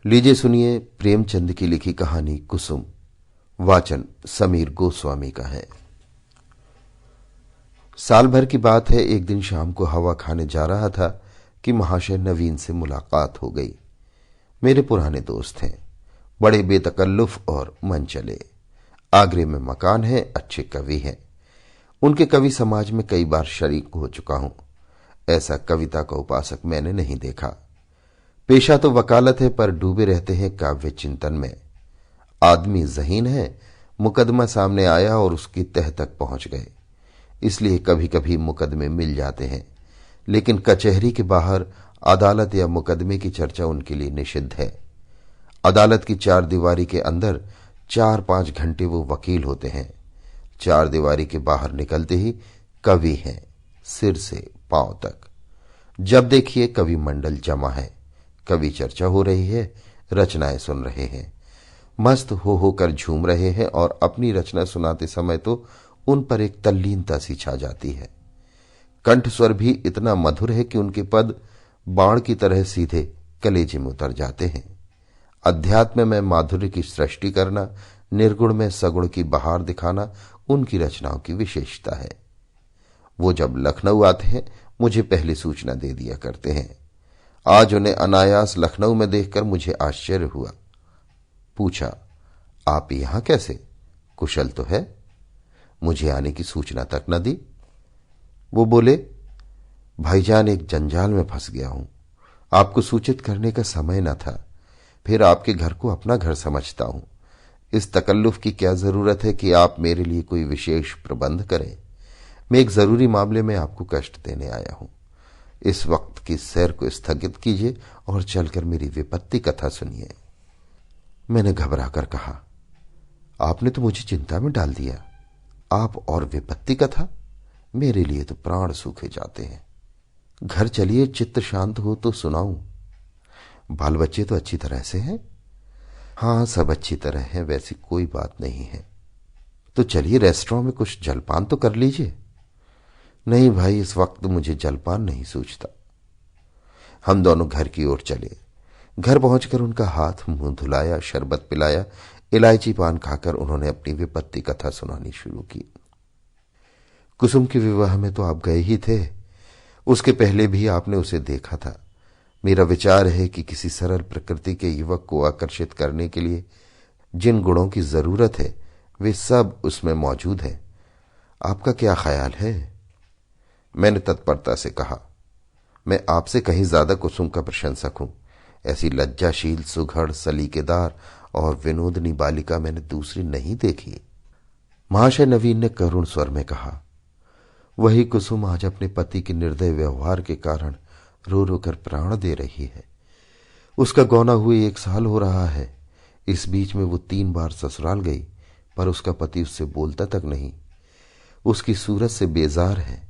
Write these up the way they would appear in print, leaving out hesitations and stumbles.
लीजिए सुनिए प्रेमचंद की लिखी कहानी कुसुम। वाचन समीर गोस्वामी का है। साल भर की बात है, एक दिन शाम को हवा खाने जा रहा था कि महाशय नवीन से मुलाकात हो गई। मेरे पुराने दोस्त हैं, बड़े बेतकल्लुफ और मन चले। आगरे में मकान है, अच्छे कवि हैं। उनके कवि समाज में कई बार शरीक हो चुका हूं। ऐसा कविता का उपासक मैंने नहीं देखा। पेशा तो वकालत है, पर डूबे रहते हैं काव्य चिंतन में। आदमी ज़हीन है, मुकदमा सामने आया और उसकी तह तक पहुंच गए, इसलिए कभी कभी मुकदमे मिल जाते हैं, लेकिन कचहरी के बाहर अदालत या मुकदमे की चर्चा उनके लिए निषिद्ध है। अदालत की चार दीवारी के अंदर 4-5 घंटे वो वकील होते हैं। चार दीवारी के बाहर निकलते ही कवि हैं, सिर से पांव तक। जब देखिए कवि मंडल जमा है, कवि चर्चा हो रही है, रचनाएं सुन रहे हैं, मस्त हो होकर झूम रहे हैं, और अपनी रचना सुनाते समय तो उन पर एक तल्लीनता सी छा जाती है। कंठ स्वर भी इतना मधुर है कि उनके पद बाण की तरह सीधे कलेजे में उतर जाते हैं। अध्यात्म में माधुर्य की सृष्टि करना, निर्गुण में सगुण की बहार दिखाना उनकी रचनाओं की विशेषता है। वो जब लखनऊ आते हैं, मुझे पहले सूचना दे दिया करते हैं। आज उन्हें अनायास लखनऊ में देखकर मुझे आश्चर्य हुआ। पूछा, आप यहां कैसे? कुशल तो है? मुझे आने की सूचना तक न दी। वो बोले, भाईजान एक जंजाल में फंस गया हूं, आपको सूचित करने का समय न था। फिर आपके घर को अपना घर समझता हूं। इस तकल्लुफ की क्या जरूरत है कि आप मेरे लिए कोई विशेष प्रबंध करें। मैं एक जरूरी मामले में आपको कष्ट देने आया हूं। इस वक्त की सैर को स्थगित कीजिए और चलकर मेरी विपत्ति कथा सुनिए। मैंने घबरा कर कहा, आपने तो मुझे चिंता में डाल दिया। आप और विपत्ति कथा? मेरे लिए तो प्राण सूखे जाते हैं। घर चलिए, चित्त शांत हो तो सुनाऊं। बाल बच्चे तो अच्छी तरह से हैं? हाँ, सब अच्छी तरह हैं, वैसी कोई बात नहीं है। तो चलिए रेस्टोरेंट में कुछ जलपान तो कर लीजिए। नहीं भाई, इस वक्त मुझे जलपान नहीं सूझता। हम दोनों घर की ओर चले। घर पहुंचकर उनका हाथ मुंह धुलाया, शरबत पिलाया, इलायची पान खाकर उन्होंने अपनी विपत्ति कथा सुनानी शुरू की। कुसुम के विवाह में तो आप गए ही थे। उसके पहले भी आपने उसे देखा था। मेरा विचार है कि किसी सरल प्रकृति के युवक को आकर्षित करने के लिए जिन गुणों की जरूरत है, वे सब उसमें मौजूद हैं। आपका क्या ख्याल है? मैंने तत्परता से कहा, मैं आपसे कहीं ज्यादा कुसुम का प्रशंसक हूं। ऐसी लज्जाशील, सुघड़, सलीकेदार और विनोदनी बालिका मैंने दूसरी नहीं देखी। महाशय नवीन ने करुण स्वर में कहा, वही कुसुम आज अपने पति के निर्दय व्यवहार के कारण रो रो कर प्राण दे रही है। उसका गौना हुए 1 साल हो रहा है। इस बीच में वो 3 बार ससुराल गई, पर उसका पति उससे बोलता तक नहीं। उसकी सूरत से बेजार है।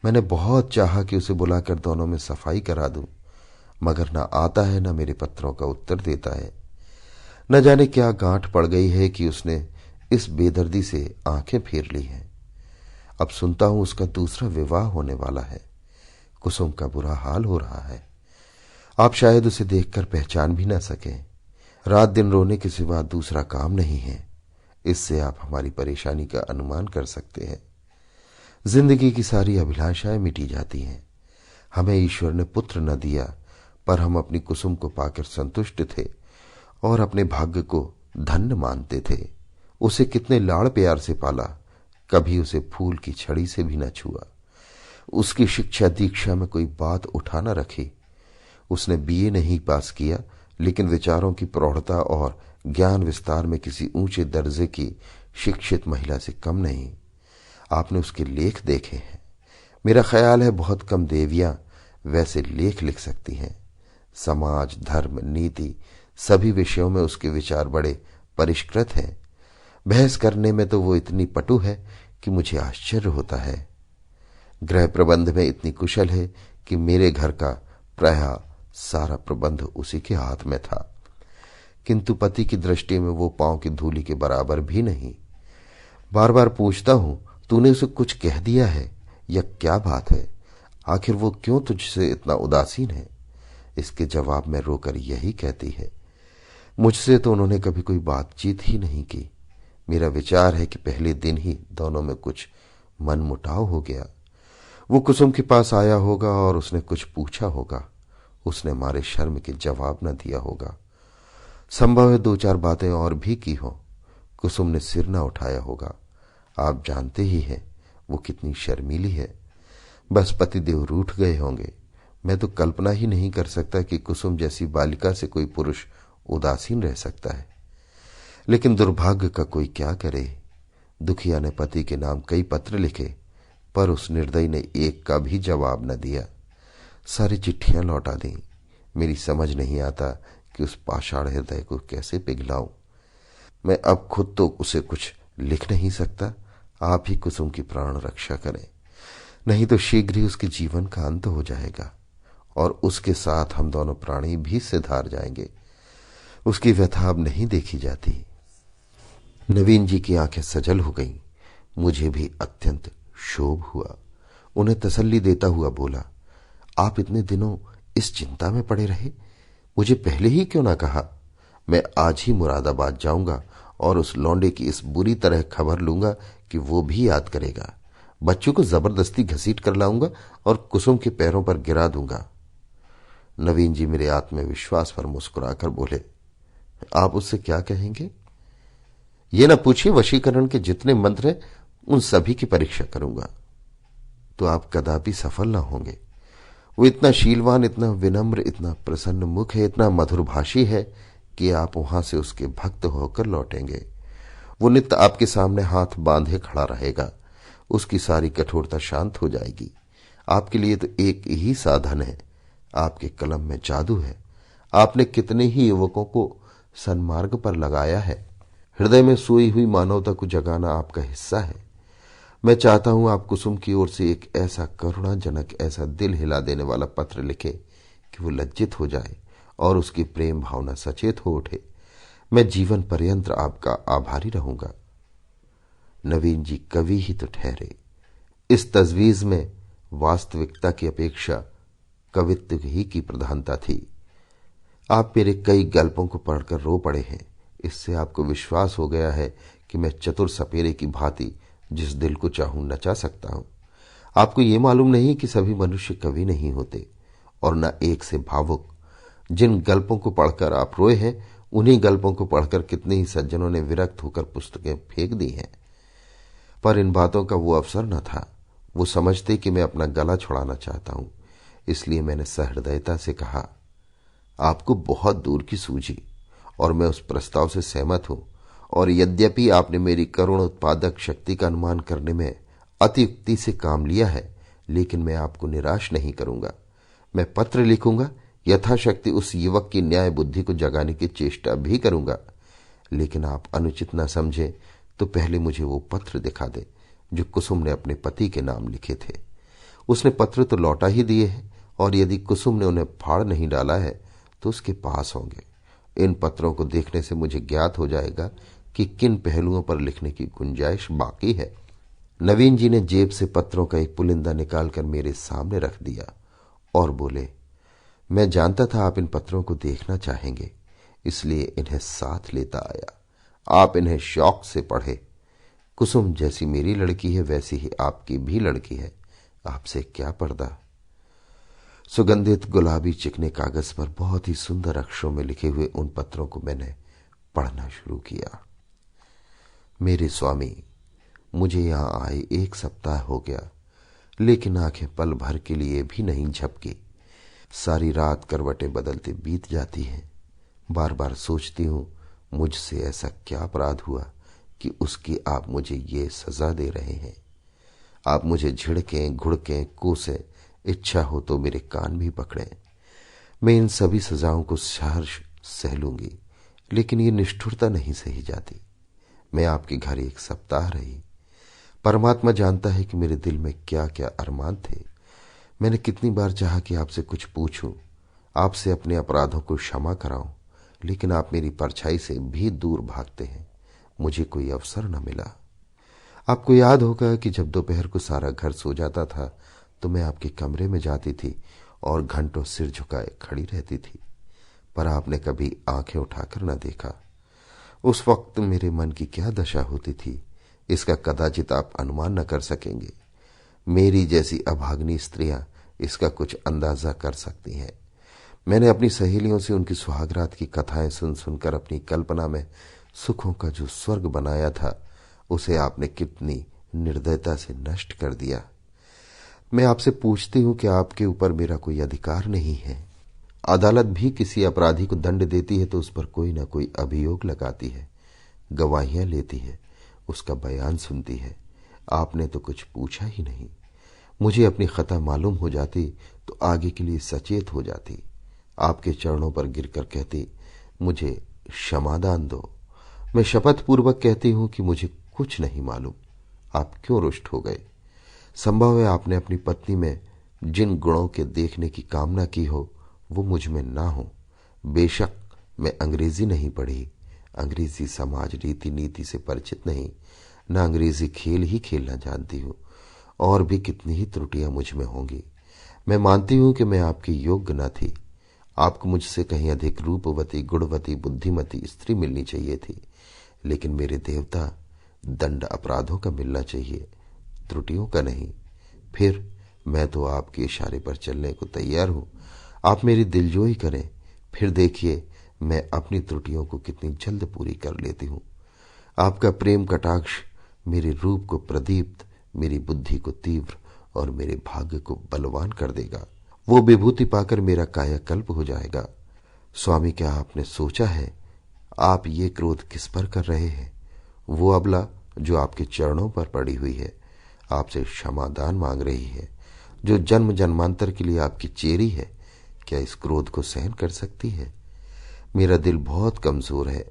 मैंने बहुत चाहा कि उसे बुलाकर दोनों में सफाई करा दूं, मगर न आता है, न मेरे पत्रों का उत्तर देता है। न जाने क्या गांठ पड़ गई है कि उसने इस बेदर्दी से आंखें फेर ली हैं। अब सुनता हूं उसका दूसरा विवाह होने वाला है। कुसुम का बुरा हाल हो रहा है। आप शायद उसे देखकर पहचान भी न सकें। रात दिन रोने के सिवा दूसरा काम नहीं है। इससे आप हमारी परेशानी का अनुमान कर सकते हैं। जिंदगी की सारी अभिलाषाएं मिटी जाती हैं। हमें ईश्वर ने पुत्र न दिया, पर हम अपनी कुसुम को पाकर संतुष्ट थे और अपने भाग्य को धन्य मानते थे। उसे कितने लाड़ प्यार से पाला, कभी उसे फूल की छड़ी से भी न छुआ। उसकी शिक्षा दीक्षा में कोई बात उठा न रखी। उसने बीए नहीं पास किया, लेकिन विचारों की प्रौढ़ता और ज्ञान विस्तार में किसी ऊंचे दर्जे की शिक्षित महिला से कम नहीं। आपने उसके लेख देखे हैं। मेरा ख्याल है बहुत कम देवियां वैसे लेख लिख सकती हैं। समाज, धर्म, नीति सभी विषयों में उसके विचार बड़े परिष्कृत हैं। बहस करने में तो वो इतनी पटु है कि मुझे आश्चर्य होता है। गृह प्रबंध में इतनी कुशल है कि मेरे घर का प्रायः सारा प्रबंध उसी के हाथ में था, किंतु पति की दृष्टि में वो पांव की धूली के बराबर भी नहीं। बार बार पूछता हूं, तूने उसे कुछ कह दिया है या क्या बात है? आखिर वो क्यों तुझसे इतना उदासीन है? इसके जवाब में रोकर यही कहती है, मुझसे तो उन्होंने कभी कोई बातचीत ही नहीं की। मेरा विचार है कि पहले दिन ही दोनों में कुछ मनमुटाव हो गया। वो कुसुम के पास आया होगा और उसने कुछ पूछा होगा। उसने मारे शर्म के जवाब न दिया होगा। संभव है 2-4 बातें और भी की हो। कुसुम ने सिर न उठाया होगा। आप जानते ही हैं वो कितनी शर्मीली है। बस पतिदेव रूठ गए होंगे। मैं तो कल्पना ही नहीं कर सकता कि कुसुम जैसी बालिका से कोई पुरुष उदासीन रह सकता है। लेकिन दुर्भाग्य का कोई क्या करे। दुखिया ने पति के नाम कई पत्र लिखे, पर उस निर्दयी ने एक का भी जवाब न दिया। सारी चिट्ठियां लौटा दी। मेरी समझ नहीं आता कि उस पाषाण हृदय को कैसे पिघलाऊं। मैं अब खुद तो उसे कुछ लिख नहीं सकता। आप ही कुसुम की प्राण रक्षा करें, नहीं तो शीघ्र ही उसके जीवन का अंत हो जाएगा और उसके साथ हम दोनों प्राणी भी सिधार जाएंगे। उसकी व्यथा अब नहीं देखी जाती। नवीन जी की आंखें सजल हो गईं। मुझे भी अत्यंत क्षोभ हुआ। उन्हें तसल्ली देता हुआ बोला, आप इतने दिनों इस चिंता में पड़े रहे, मुझे पहले ही क्यों ना कहा। मैं आज ही मुरादाबाद जाऊंगा और उस लौंडे की इस बुरी तरह खबर लूंगा कि वो भी याद करेगा। बच्चों को जबरदस्ती घसीट कर लाऊंगा और कुसुम के पैरों पर गिरा दूंगा। नवीन जी मेरे आत्मविश्वास पर मुस्कुराकर बोले, आप उससे क्या कहेंगे? ये ना पूछिए, वशीकरण के जितने मंत्र हैं उन सभी की परीक्षा करूंगा। तो आप कदापि सफल ना होंगे। वो इतना शीलवान, इतना विनम्र, इतना प्रसन्न मुख है, इतना मधुरभाषी है कि आप वहां से उसके भक्त होकर लौटेंगे। वो नित्य आपके सामने हाथ बांधे खड़ा रहेगा। उसकी सारी कठोरता शांत हो जाएगी। आपके लिए तो एक ही साधन है, आपके कलम में जादू है। आपने कितने ही युवकों को सन्मार्ग पर लगाया है। हृदय में सोई हुई मानवता को जगाना आपका हिस्सा है। मैं चाहता हूं आप कुसुम की ओर से एक ऐसा करुणाजनक, ऐसा दिल हिला देने वाला पत्र लिखे कि वो लज्जित हो जाए और उसकी प्रेम भावना सचेत हो उठे। मैं जीवन पर्यंत आपका आभारी रहूंगा। नवीन जी कवि ही तो ठहरे। इस तजवीज में वास्तविकता की अपेक्षा कवित्व ही की प्रधानता थी। आप मेरे कई गल्पों को पढ़कर रो पड़े हैं। इससे आपको विश्वास हो गया है कि मैं चतुर सपेरे की भांति जिस दिल को चाहूं नचा सकता हूं। आपको ये मालूम नहीं कि सभी मनुष्य कवि नहीं होते और न एक से भावुक। जिन गल्पों को पढ़कर आप रोए हैं, उन्हीं गल्पों को पढ़कर कितने ही सज्जनों ने विरक्त होकर पुस्तकें फेंक दी हैं। पर इन बातों का वो अवसर न था। वो समझते कि मैं अपना गला छुड़ाना चाहता हूं। इसलिए मैंने सहृदयता से कहा, आपको बहुत दूर की सूझी और मैं उस प्रस्ताव से सहमत हूं। और यद्यपि आपने मेरी करुण उत्पादक शक्ति का अनुमान करने में अतियुक्ति से काम लिया है, लेकिन मैं आपको निराश नहीं करूंगा। मैं पत्र लिखूंगा, यथाशक्ति उस युवक की न्याय बुद्धि को जगाने की चेष्टा भी करूंगा। लेकिन आप अनुचित न समझे तो पहले मुझे वो पत्र दिखा दे जो कुसुम ने अपने पति के नाम लिखे थे। उसने पत्र तो लौटा ही दिए हैं और यदि कुसुम ने उन्हें फाड़ नहीं डाला है तो उसके पास होंगे। इन पत्रों को देखने से मुझे ज्ञात हो जाएगा कि किन पहलुओं पर लिखने की गुंजाइश बाकी है। नवीन जी ने जेब से पत्रों का एक पुलिंदा निकालकर मेरे सामने रख दिया और बोले, मैं जानता था आप इन पत्रों को देखना चाहेंगे, इसलिए इन्हें साथ लेता आया। आप इन्हें शौक से पढ़े। कुसुम जैसी मेरी लड़की है वैसी ही आपकी भी लड़की है। आपसे क्या पर्दा। सुगंधित गुलाबी चिकने कागज पर बहुत ही सुंदर अक्षरों में लिखे हुए उन पत्रों को मैंने पढ़ना शुरू किया। मेरे स्वामी, मुझे यहां आए 1 सप्ताह हो गया, लेकिन आंखें पल भर के लिए भी नहीं झपकी। सारी रात करवटें बदलते बीत जाती हैं। बार बार सोचती हूं, मुझसे ऐसा क्या अपराध हुआ कि उसकी आप मुझे ये सजा दे रहे हैं। आप मुझे झिड़कें, घुड़कें, कोसें, इच्छा हो तो मेरे कान भी पकड़ें। मैं इन सभी सजाओं को सहर्ष सह लूंगी, लेकिन ये निष्ठुरता नहीं सही जाती। मैं आपके घर 1 सप्ताह रही। परमात्मा जानता है कि मेरे दिल में क्या क्या अरमान थे। मैंने कितनी बार चाहा कि आपसे कुछ पूछूं, आपसे अपने अपराधों को क्षमा कराऊं, लेकिन आप मेरी परछाई से भी दूर भागते हैं। मुझे कोई अवसर न मिला। आपको याद होगा कि जब दोपहर को सारा घर सो जाता था तो मैं आपके कमरे में जाती थी और घंटों सिर झुकाए खड़ी रहती थी। पर आपने कभी आंखें उठाकर न देखा। उस वक्त मेरे मन की क्या दशा होती थी, इसका कदाचित आप अनुमान न कर सकेंगे। मेरी जैसी अभाग्नी स्त्रियां इसका कुछ अंदाजा कर सकती हैं। मैंने अपनी सहेलियों से उनकी सुहागरात की कथाएं सुन सुनकर अपनी कल्पना में सुखों का जो स्वर्ग बनाया था, उसे आपने कितनी निर्दयता से नष्ट कर दिया। मैं आपसे पूछती हूं कि आपके ऊपर मेरा कोई अधिकार नहीं है। अदालत भी किसी अपराधी को दंड देती है तो उस पर कोई ना कोई अभियोग लगाती है, गवाहियां लेती है, उसका बयान सुनती है। आपने तो कुछ पूछा ही नहीं। मुझे अपनी खता मालूम हो जाती तो आगे के लिए सचेत हो जाती। आपके चरणों पर गिरकर कहती, मुझे क्षमादान दो। मैं शपथ पूर्वक कहती हूं कि मुझे कुछ नहीं मालूम। आप क्यों रुष्ट हो गए? संभव है आपने अपनी पत्नी में जिन गुणों के देखने की कामना की हो वो मुझ में ना हो। बेशक मैं अंग्रेजी नहीं पढ़ी, अंग्रेजी समाज रीति नीति से परिचित नहीं, न अंग्रेजी खेल ही खेलना जानती हूँ। और भी कितनी ही त्रुटियां मुझ में होंगी। मैं मानती हूं कि मैं आपकी योग्य न थी। आपको मुझसे कहीं अधिक रूपवती, गुणवती, बुद्धिमती स्त्री मिलनी चाहिए थी, लेकिन मेरे देवता, दंड अपराधों का मिलना चाहिए, त्रुटियों का नहीं। फिर मैं तो आपके इशारे पर चलने को तैयार हूं। आप मेरी दिलजोई करें, फिर देखिए मैं अपनी त्रुटियों को कितनी जल्द पूरी कर लेती हूं। आपका प्रेम कटाक्ष मेरे रूप को प्रदीप्त, मेरी बुद्धि को तीव्र और मेरे भाग्य को बलवान कर देगा। वो विभूति पाकर मेरा कायाकल्प हो जाएगा। स्वामी, क्या आपने सोचा है आप ये क्रोध किस पर कर रहे हैं? वो अबला जो आपके चरणों पर पड़ी हुई है, आपसे क्षमादान मांग रही है, जो जन्म जन्मांतर के लिए आपकी चेरी है, क्या इस क्रोध को सहन कर सकती है? मेरा दिल बहुत कमजोर है।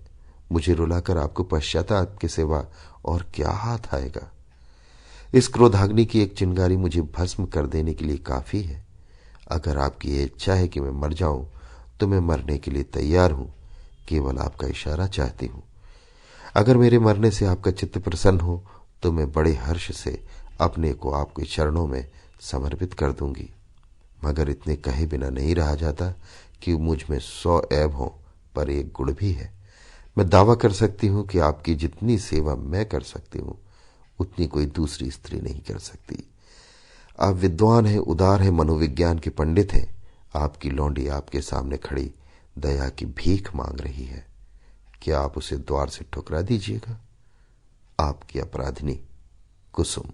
मुझे रुलाकर आपको पश्चाताप के सिवा और क्या हाथ आएगा? इस क्रोधाग्नि की एक चिंगारी मुझे भस्म कर देने के लिए काफी है। अगर आपकी ये इच्छा है कि मैं मर जाऊं तो मैं मरने के लिए तैयार हूं। केवल आपका इशारा चाहती हूं। अगर मेरे मरने से आपका चित्त प्रसन्न हो तो मैं बड़े हर्ष से अपने को आपके चरणों में समर्पित कर दूंगी। मगर इतने कहे बिना नहीं रहा जाता कि मुझ में 100 ऐब हो, पर एक गुण भी है। मैं दावा कर सकती हूं कि आपकी जितनी सेवा मैं कर सकती हूं उतनी कोई दूसरी स्त्री नहीं कर सकती। आप विद्वान हैं, उदार हैं, मनोविज्ञान के पंडित हैं। आपकी लौंडी आपके सामने खड़ी दया की भीख मांग रही है। क्या आप उसे द्वार से ठुकरा दीजिएगा? आपकी अपराधिनी कुसुम।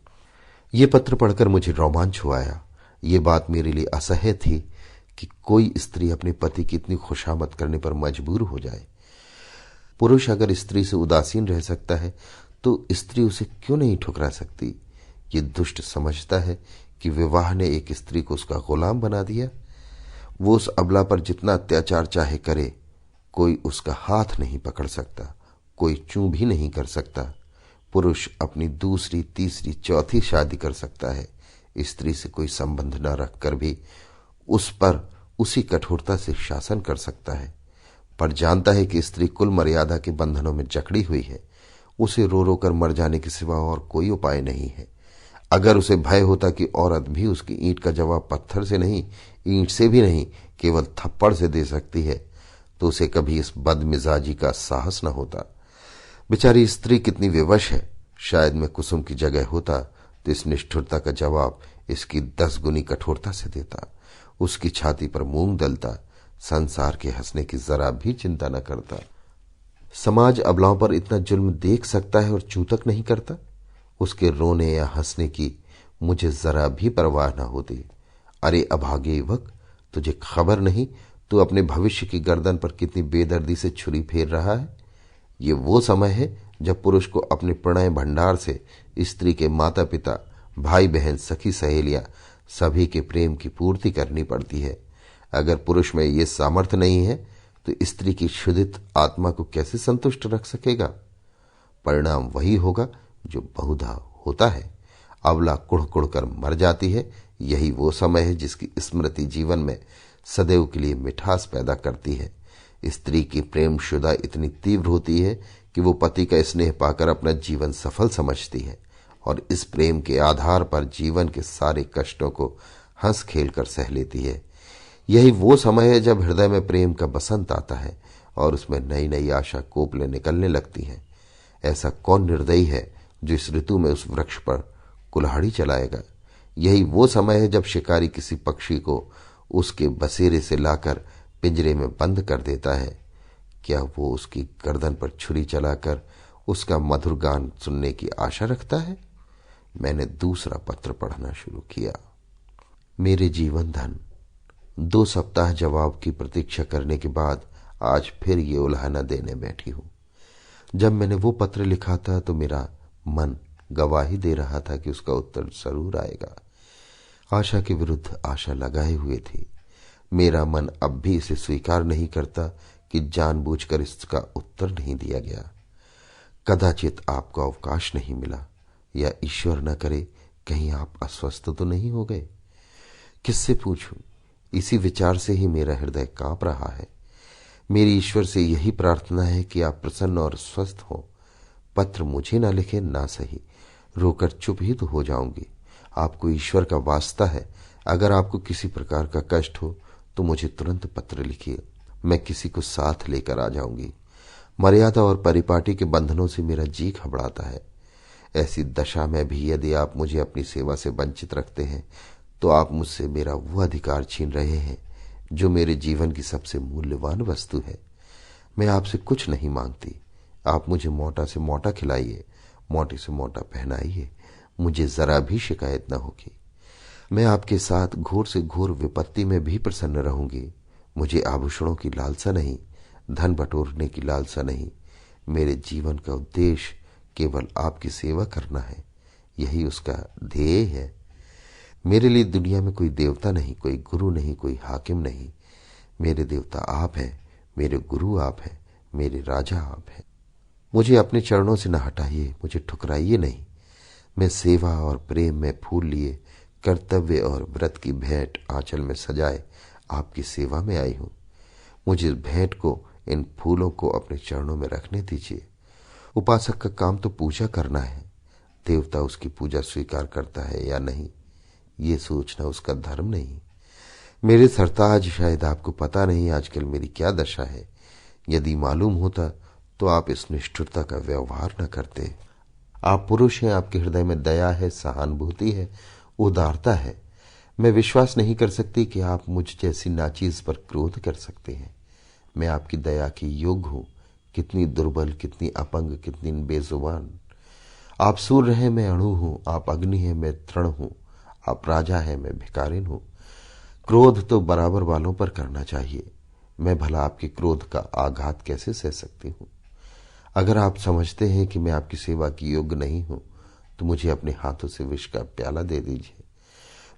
ये पत्र पढ़कर मुझे रोमांच हुआ। ये बात मेरे लिए असह्य थी कि कोई स्त्री अपने पति की इतनी खुशामद करने पर मजबूर हो जाए। पुरुष अगर स्त्री से उदासीन रह सकता है तो स्त्री उसे क्यों नहीं ठुकरा सकती? ये दुष्ट समझता है कि विवाह ने एक स्त्री को उसका गुलाम बना दिया। वो उस अबला पर जितना अत्याचार चाहे करे, कोई उसका हाथ नहीं पकड़ सकता, कोई चूं भी नहीं कर सकता। पुरुष अपनी दूसरी, तीसरी, चौथी शादी कर सकता है। स्त्री से कोई संबंध न रखकर भी उस पर उसी कठोरता से शासन कर सकता है, पर जानता है कि स्त्री कुल मर्यादा के बंधनों में जकड़ी हुई है। उसे रो रो कर मर जाने के सिवा और कोई उपाय नहीं है। अगर उसे भय होता कि औरत भी उसकी ईंट का जवाब पत्थर से नहीं, ईंट से भी नहीं, केवल थप्पड़ से दे सकती है, तो उसे कभी इस बदमिजाजी का साहस न होता। बेचारी स्त्री कितनी विवश है। शायद मैं कुसुम की जगह होता तो इस निष्ठुरता का जवाब इसकी 10 गुनी कठोरता से देता, उसकी छाती पर मूंग दलता, संसार के हंसने की जरा भी चिंता न करता। समाज अबलाओं पर इतना जुल्म देख सकता है और चूतक नहीं करता। उसके रोने या हंसने की मुझे जरा भी परवाह न होती। अरे अभागे युवक, तुझे खबर नहीं तू अपने भविष्य की गर्दन पर कितनी बेदर्दी से छुरी फेर रहा है। ये वो समय है जब पुरुष को अपने प्रणय भंडार से स्त्री के माता पिता, भाई बहन, सखी सहेलियां सभी के प्रेम की पूर्ति करनी पड़ती है। अगर पुरुष में ये सामर्थ्य नहीं है तो स्त्री की क्षुधित आत्मा को कैसे संतुष्ट रख सकेगा? परिणाम वही होगा जो बहुधा होता है। अबला कुढ़ कुढ़ कर मर जाती है। यही वो समय है जिसकी स्मृति जीवन में सदैव के लिए मिठास पैदा करती है। स्त्री की प्रेम शुदा इतनी तीव्र होती है कि वो पति का स्नेह पाकर अपना जीवन सफल समझती है और इस प्रेम के आधार पर जीवन के सारे कष्टों को हंस खेल कर सह लेती है। यही वो समय है जब हृदय में प्रेम का बसंत आता है और उसमें नई नई आशा कोपलें निकलने लगती हैं। ऐसा कौन निर्दयी है जो इस ऋतु में उस वृक्ष पर कुल्हाड़ी चलाएगा। यही वो समय है जब शिकारी किसी पक्षी को उसके बसेरे से लाकर पिंजरे में बंद कर देता है। क्या वो उसकी गर्दन पर छुरी चलाकर उसका मधुर गान सुनने की आशा रखता है। मैंने दूसरा पत्र पढ़ना शुरू किया। मेरे जीवन धन, 2 सप्ताह जवाब की प्रतीक्षा करने के बाद आज फिर ये उल्हाना देने बैठी हूं। जब मैंने वो पत्र लिखा था तो मेरा मन गवाही दे रहा था कि उसका उत्तर जरूर आएगा। आशा के विरुद्ध आशा लगाए हुए थी। मेरा मन अब भी इसे स्वीकार नहीं करता कि जानबूझकर इसका उत्तर नहीं दिया गया। कदाचित आपको अवकाश नहीं मिला, या ईश्वर न करे कहीं आप अस्वस्थ तो नहीं हो गए। किससे पूछूं, इसी विचार से ही मेरा हृदय कांप रहा है। मेरी ईश्वर से यही प्रार्थना है कि आप प्रसन्न और स्वस्थ हो। पत्र मुझे ना लिखे ना सही, रोकर चुप ही तो हो जाऊंगी। आपको ईश्वर का वास्ता है, अगर आपको किसी प्रकार का कष्ट हो तो मुझे तुरंत पत्र लिखिए, मैं किसी को साथ लेकर आ जाऊंगी। मर्यादा और परिपाटी के बंधनों से मेरा जी घबराता है। ऐसी दशा में भी यदि आप मुझे अपनी सेवा से वंचित रखते हैं तो आप मुझसे मेरा वो अधिकार छीन रहे हैं जो मेरे जीवन की सबसे मूल्यवान वस्तु है। मैं आपसे कुछ नहीं मांगती। आप मुझे मोटा से मोटा खिलाइए, मोटे से मोटा पहनाइए, मुझे जरा भी शिकायत न होगी। मैं आपके साथ घोर से घोर विपत्ति में भी प्रसन्न रहूंगी। मुझे आभूषणों की लालसा नहीं, धन बटोरने की लालसा नहीं। मेरे जीवन का उद्देश्य केवल आपकी सेवा करना है, यही उसका ध्येय है। मेरे लिए दुनिया में कोई देवता नहीं, कोई गुरु नहीं, कोई हाकिम नहीं। मेरे देवता आप हैं, मेरे गुरु आप हैं, मेरे राजा आप हैं। मुझे अपने चरणों से न हटाइए, मुझे ठुकराइए नहीं। मैं सेवा और प्रेम में फूल लिए, कर्तव्य और व्रत की भेंट आंचल में सजाए आपकी सेवा में आई हूं। मुझे इस भेंट को, इन फूलों को अपने चरणों में रखने दीजिए। उपासक का काम तो पूजा करना है। देवता उसकी पूजा स्वीकार करता है या नहीं, ये सोचना उसका धर्म नहीं। मेरे सरताज, शायद आपको पता नहीं आजकल मेरी क्या दशा है। यदि मालूम होता तो आप इस निष्ठुरता का व्यवहार न करते। आप पुरुष हैं, आपके हृदय में दया है, सहानुभूति है, उदारता है। मैं विश्वास नहीं कर सकती कि आप मुझ जैसी नाचीज पर क्रोध कर सकते हैं। मैं आपकी दया की योग्य हूं। कितनी दुर्बल, कितनी अपंग, कितनी बेजुबान। आप सूर्य हैं, मैं अणु हूं। आप अग्नि हैं, मैं तृण हूं। आप राजा हैं, मैं भिखारिन हूं। क्रोध तो बराबर वालों पर करना चाहिए। मैं भला आपके क्रोध का आघात कैसे सह सकती हूं। अगर आप समझते हैं कि मैं आपकी सेवा की योग्य नहीं हूं तो मुझे अपने हाथों से विष का प्याला दे दीजिए।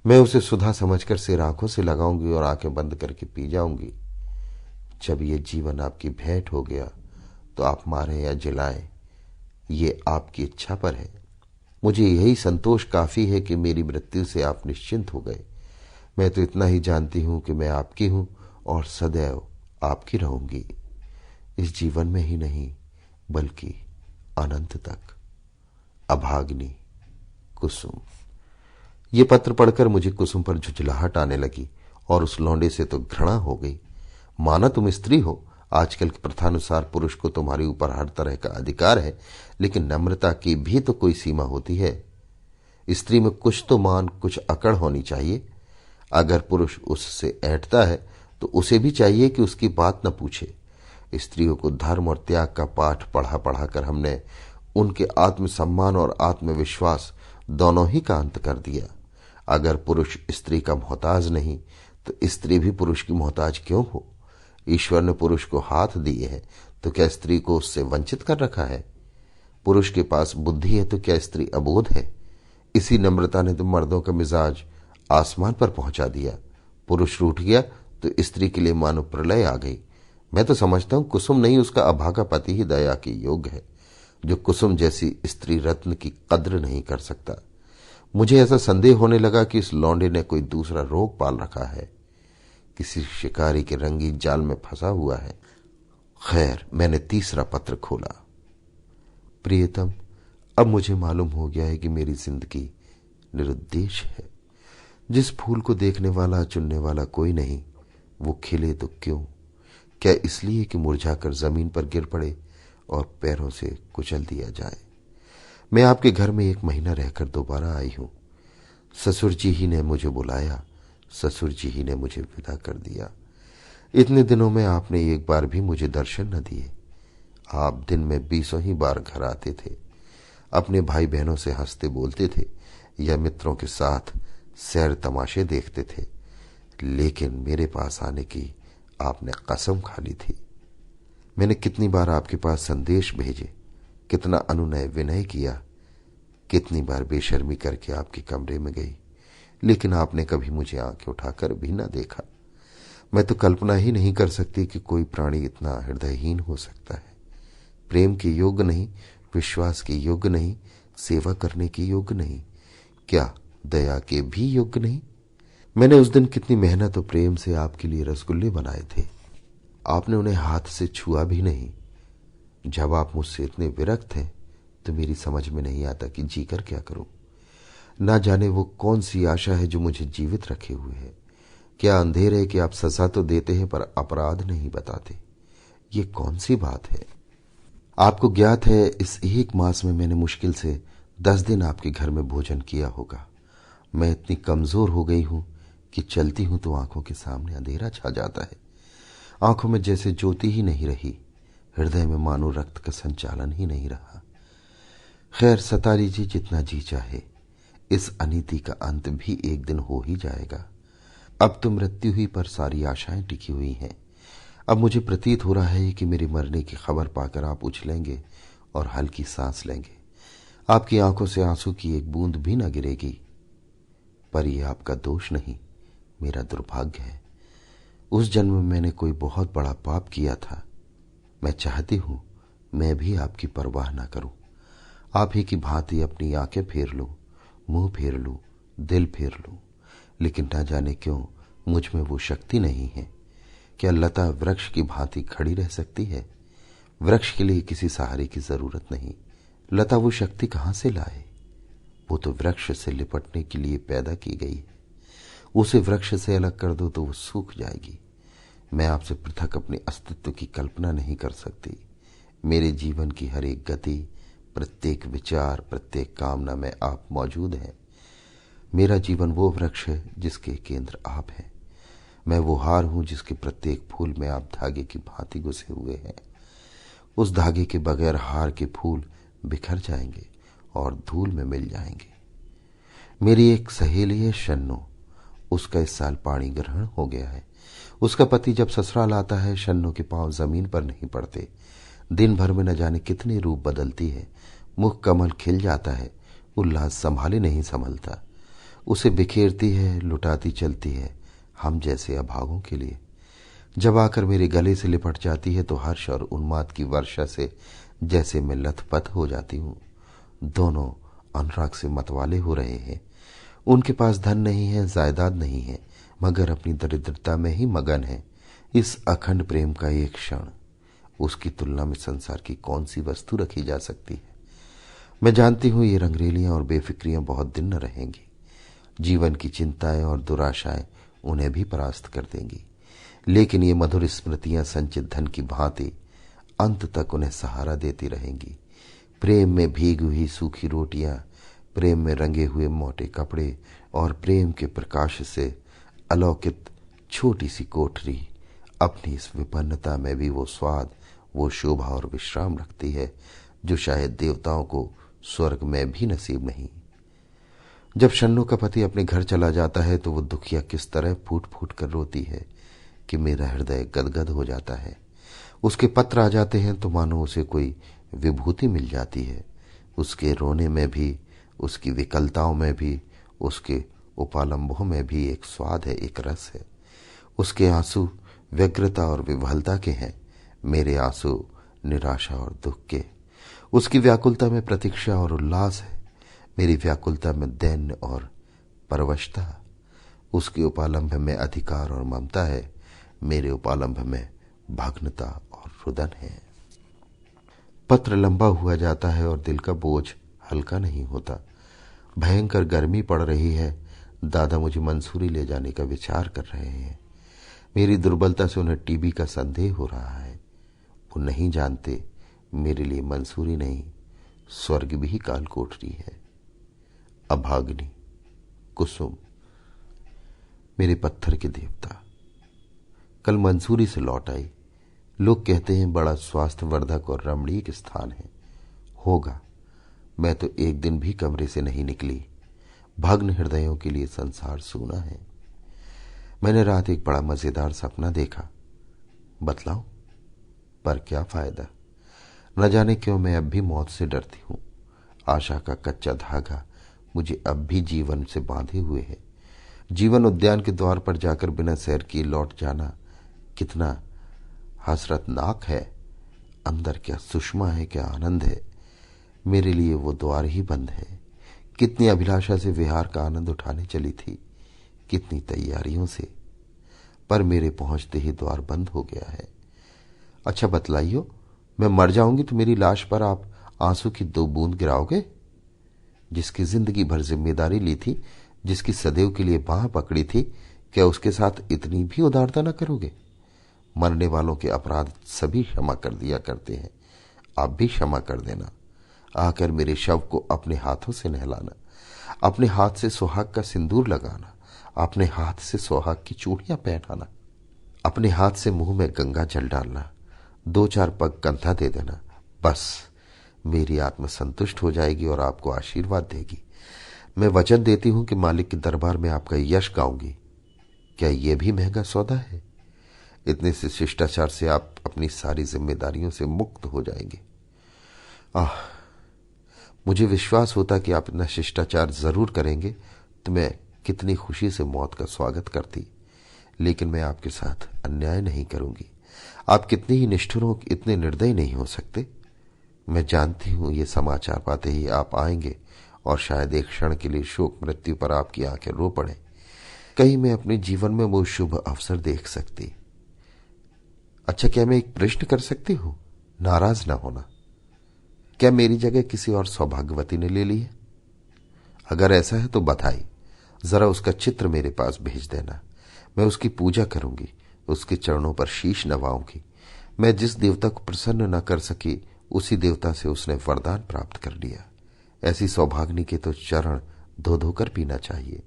मैं उसे सुधा समझकर सिर आंखों से लगाऊंगी और आंखें बंद करके पी जाऊंगी। जब ये जीवन आपकी भेंट हो गया तो आप मारें या जिलाएं, ये आपकी इच्छा पर है। मुझे यही संतोष काफी है कि मेरी मृत्यु से आप निश्चिंत हो गए। मैं तो इतना ही जानती हूं कि मैं आपकी हूं और सदैव आपकी रहूंगी, इस जीवन में ही नहीं बल्कि अनंत तक। अभाग्नि, कुसुम। ये पत्र पढ़कर मुझे कुसुम पर झुंझलाहट आने लगी और उस लौंडे से तो घृणा हो गई। माना तुम स्त्री हो, आजकल की प्रथानुसार पुरुष को तुम्हारे ऊपर हर तरह का अधिकार है, लेकिन नम्रता की भी तो कोई सीमा होती है। स्त्री में कुछ तो मान, कुछ अकड़ होनी चाहिए। अगर पुरुष उससे ऐंठता है तो उसे भी चाहिए कि उसकी बात न पूछे। स्त्रियों को धर्म और त्याग का पाठ पढ़ा पढ़ाकर हमने उनके आत्मसम्मान और आत्मविश्वास दोनों ही का अंत कर दिया। अगर पुरुष स्त्री का मोहताज नहीं तो स्त्री भी पुरुष की मोहताज क्यों हो। ईश्वर ने पुरुष को हाथ दिए हैं तो क्या स्त्री को उससे वंचित कर रखा है। पुरुष के पास बुद्धि है तो क्या स्त्री अबोध है। इसी नम्रता ने तो मर्दों का मिजाज आसमान पर पहुंचा दिया। पुरुष रूठ गया तो स्त्री के लिए मानो प्रलय आ गई। मैं तो समझता हूं कुसुम नहीं, उसका अभागा पति ही दया की योग्य है, जो कुसुम जैसी स्त्री रत्न की कद्र नहीं कर सकता। मुझे ऐसा संदेह होने लगा कि इस लौंडे ने कोई दूसरा रोग पाल रखा है, किसी शिकारी के रंगीन जाल में फंसा हुआ है। खैर, मैंने तीसरा पत्र खोला। प्रियतम, अब मुझे मालूम हो गया है कि मेरी जिंदगी निरुद्देश है। जिस फूल को देखने वाला, चुनने वाला कोई नहीं, वो खिले तो क्यों? क्या इसलिए कि मुरझाकर जमीन पर गिर पड़े और पैरों से कुचल दिया जाए? मैं आपके घर में 1 महीना रहकर दोबारा आई हूं। ससुर जी ही ने मुझे बुलाया, ससुर जी ही ने मुझे विदा कर दिया। इतने दिनों में आपने एक बार भी मुझे दर्शन न दिए। आप दिन में 20 ही बार घर आते थे, अपने भाई बहनों से हंसते बोलते थे या मित्रों के साथ सैर तमाशे देखते थे, लेकिन मेरे पास आने की आपने कसम खा ली थी। मैंने कितनी बार आपके पास संदेश भेजे, कितना अनुनय विनय किया, कितनी बार बेशर्मी करके आपके कमरे में गई, लेकिन आपने कभी मुझे आंखें उठाकर भी न देखा। मैं तो कल्पना ही नहीं कर सकती कि कोई प्राणी इतना हृदयहीन हो सकता है। प्रेम के योग्य नहीं, विश्वास के योग्य नहीं, सेवा करने के योग्य नहीं, क्या दया के भी योग्य नहीं। मैंने उस दिन कितनी मेहनत और प्रेम से आपके लिए रसगुल्ले बनाए थे, आपने उन्हें हाथ से छुआ भी नहीं। जब आप मुझसे इतने विरक्त हैं तो मेरी समझ में नहीं आता कि जीकर क्या करूं। ना जाने वो कौन सी आशा है जो मुझे जीवित रखे हुए है। क्या अंधेर है कि आप सजा तो देते हैं पर अपराध नहीं बताते। ये कौन सी बात है? आपको ज्ञात है इस 1 मास में मैंने मुश्किल से 10 दिन आपके घर में भोजन किया होगा। मैं इतनी कमजोर हो गई हूं कि चलती हूं तो आंखों के सामने अंधेरा छा जाता है। आंखों में जैसे ज्योति ही नहीं रही, हृदय में मानो रक्त का संचालन ही नहीं रहा। खैर, सता लीजिए जितना जी चाहे, इस अनीति का अंत भी एक दिन हो ही जाएगा। अब तो मृत्यु ही पर सारी आशाएं टिकी हुई हैं। अब मुझे प्रतीत हो रहा है कि मेरे मरने की खबर पाकर आप उछलेंगे और हल्की सांस लेंगे। आपकी आंखों से आंसू की एक बूंद भी न गिरेगी। पर यह आपका दोष नहीं, मेरा दुर्भाग्य है। उस जन्म में मैंने कोई बहुत बड़ा पाप किया था। मैं चाहती हूं मैं भी आपकी परवाह न करूं, आप ही की भांति अपनी आंखें फेर लूं, मुंह फेर लूं, दिल फेर लूं, लेकिन न जाने क्यों मुझ में वो शक्ति नहीं है। क्या लता वृक्ष की भांति खड़ी रह सकती है? वृक्ष के लिए किसी सहारे की जरूरत नहीं। लता वो शक्ति कहां से लाए? वो तो वृक्ष से लिपटने के लिए पैदा की गई है। उसे वृक्ष से अलग कर दो तो वो सूख जाएगी। मैं आपसे पृथक अपने अस्तित्व की कल्पना नहीं कर सकती। मेरे जीवन की हर एक गति, प्रत्येक विचार, प्रत्येक कामना में आप मौजूद हैं। मेरा जीवन वो वृक्ष है जिसके केंद्र आप हैं। मैं वो हार हूं जिसके प्रत्येक फूल में आप धागे की भांति घुसे हुए हैं। उस धागे के बगैर हार के फूल बिखर जाएंगे और धूल में मिल जाएंगे। मेरी एक सहेली है शन्नो, उसका इस साल पाणी ग्रहण हो गया है। उसका पति जब ससुराल आता है, शन्नो के पांव जमीन पर नहीं पड़ते। दिन भर में न जाने कितने रूप बदलती है। मुख कमल खिल जाता है, उल्लास संभाले नहीं संभलता। उसे बिखेरती है, लुटाती चलती है, हम जैसे अभागों के लिए। जब आकर मेरे गले से लिपट जाती है तो हर्ष और उन्माद की वर्षा से जैसे मैं लथपथ हो जाती हूं। दोनों अनुराग से मतवाले हो रहे हैं। उनके पास धन नहीं है, जायदाद नहीं है, मगर अपनी दरिद्रता में ही मगन है। इस अखंड प्रेम का एक क्षण, उसकी तुलना में संसार की कौन सी वस्तु रखी जा सकती है? मैं जानती हूं ये रंगरेलियां और बेफिक्रियां बहुत दिन न रहेंगी। जीवन की चिंताएं और दुराशाएं उन्हें भी परास्त कर देंगी, लेकिन ये मधुर स्मृतियां संचित धन की भांति अंत तक उन्हें सहारा देती रहेंगी। प्रेम में भीगी हुई सूखी रोटियां, प्रेम में रंगे हुए मोटे कपड़े और प्रेम के प्रकाश से अलौकित छोटी सी कोठरी अपनी इस विपन्नता में भी वो स्वाद, वो शोभा और विश्राम रखती है जो शायद देवताओं को स्वर्ग में भी नसीब नहीं। जब शन्नो का पति अपने घर चला जाता है तो वो दुखिया किस तरह फूट फूट कर रोती है कि मेरा हृदय गदगद हो जाता है। उसके पत्र आ जाते हैं तो मानो उसे कोई विभूति मिल जाती है। उसके रोने में भी, उसकी विकलताओं में भी, उसके उपालंबों में भी एक स्वाद है, एक रस है। उसके आंसू व्यग्रता और विवलता के हैं, मेरे आंसू निराशा और दुख के। उसकी व्याकुलता में प्रतीक्षा और उल्लास है, मेरी व्याकुलता में दैन्य और परवशता। उसके उपालंभ में अधिकार और ममता है, मेरे उपालंभ में भग्नता और रुदन है। पत्र लंबा हुआ जाता है और दिल का बोझ हल्का नहीं होता। भयंकर गर्मी पड़ रही है। दादा मुझे मंसूरी ले जाने का विचार कर रहे हैं। मेरी दुर्बलता से उन्हें टीबी का संदेह हो रहा है। वो नहीं जानते मेरे लिए मंसूरी नहीं, स्वर्ग भी काल कोठरी है। अभाग्नि, कुसुम, मेरे पत्थर के देवता। कल मंसूरी से लौट आई। लोग कहते हैं बड़ा स्वास्थ्यवर्धक और रमणीक स्थान है। होगा, मैं तो एक दिन भी कमरे से नहीं निकली। भग्न हृदयों के लिए संसार सूना है। मैंने रात एक बड़ा मजेदार सपना देखा। बतलाऊं? पर क्या फायदा, न जाने क्यों मैं अब भी मौत से डरती हूं। आशा का कच्चा धागा मुझे अब भी जीवन से बांधे हुए है। जीवन उद्यान के द्वार पर जाकर बिना सैर किए लौट जाना कितना हसरतनाक है। अंदर क्या सुषमा है, क्या आनंद है। मेरे लिए वो द्वार ही बंद है। कितनी अभिलाषा से विहार का आनंद उठाने चली थी, कितनी तैयारियों से, पर मेरे पहुंचते ही द्वार बंद हो गया है। अच्छा बतलाइयो, मैं मर जाऊंगी तो मेरी लाश पर आप आंसू की 2 बूंद गिराओगे? जिसकी जिंदगी भर जिम्मेदारी ली थी, जिसकी सदैव के लिए बाह पकड़ी थी, क्या उसके साथ इतनी भी उदारता न करोगे? मरने वालों के अपराध सभी क्षमा कर दिया करते हैं, आप भी क्षमा कर देना। आकर मेरे शव को अपने हाथों से नहलाना, अपने हाथ से सुहाग का सिंदूर लगाना, अपने हाथ से सुहाग की चूड़ियां पहनाना, अपने हाथ से मुंह में गंगा जल डालना, 2-4 पग कंधा दे देना। बस मेरी आत्मा संतुष्ट हो जाएगी और आपको आशीर्वाद देगी। मैं वचन देती हूं कि मालिक के दरबार में आपका यश गाऊंगी। क्या यह भी महंगा सौदा है? इतने से शिष्टाचार से आप अपनी सारी जिम्मेदारियों से मुक्त हो जाएंगे। मुझे विश्वास होता कि आप इतना शिष्टाचार जरूर करेंगे तो मैं कितनी खुशी से मौत का स्वागत करती। लेकिन मैं आपके साथ अन्याय नहीं करूंगी। आप कितने ही निष्ठुर हो, इतने निर्दयी नहीं हो सकते। मैं जानती हूं ये समाचार पाते ही आप आएंगे और शायद एक क्षण के लिए शोक मृत्यु पर आपकी आंखें रो पड़े। कहीं मैं अपने जीवन में वो शुभ अवसर देख सकती। अच्छा, क्या मैं एक प्रश्न कर सकती हूं? नाराज ना होना। क्या मेरी जगह किसी और सौभाग्यवती ने ले ली है? अगर ऐसा है तो बधाई। जरा उसका चित्र मेरे पास भेज देना। मैं उसकी पूजा करूंगी, उसके चरणों पर शीश नवाऊंगी। मैं जिस देवता को प्रसन्न न कर सकी, उसी देवता से उसने वरदान प्राप्त कर लिया। ऐसी सौभाग्नि के तो चरण धो धोकर पीना चाहिए।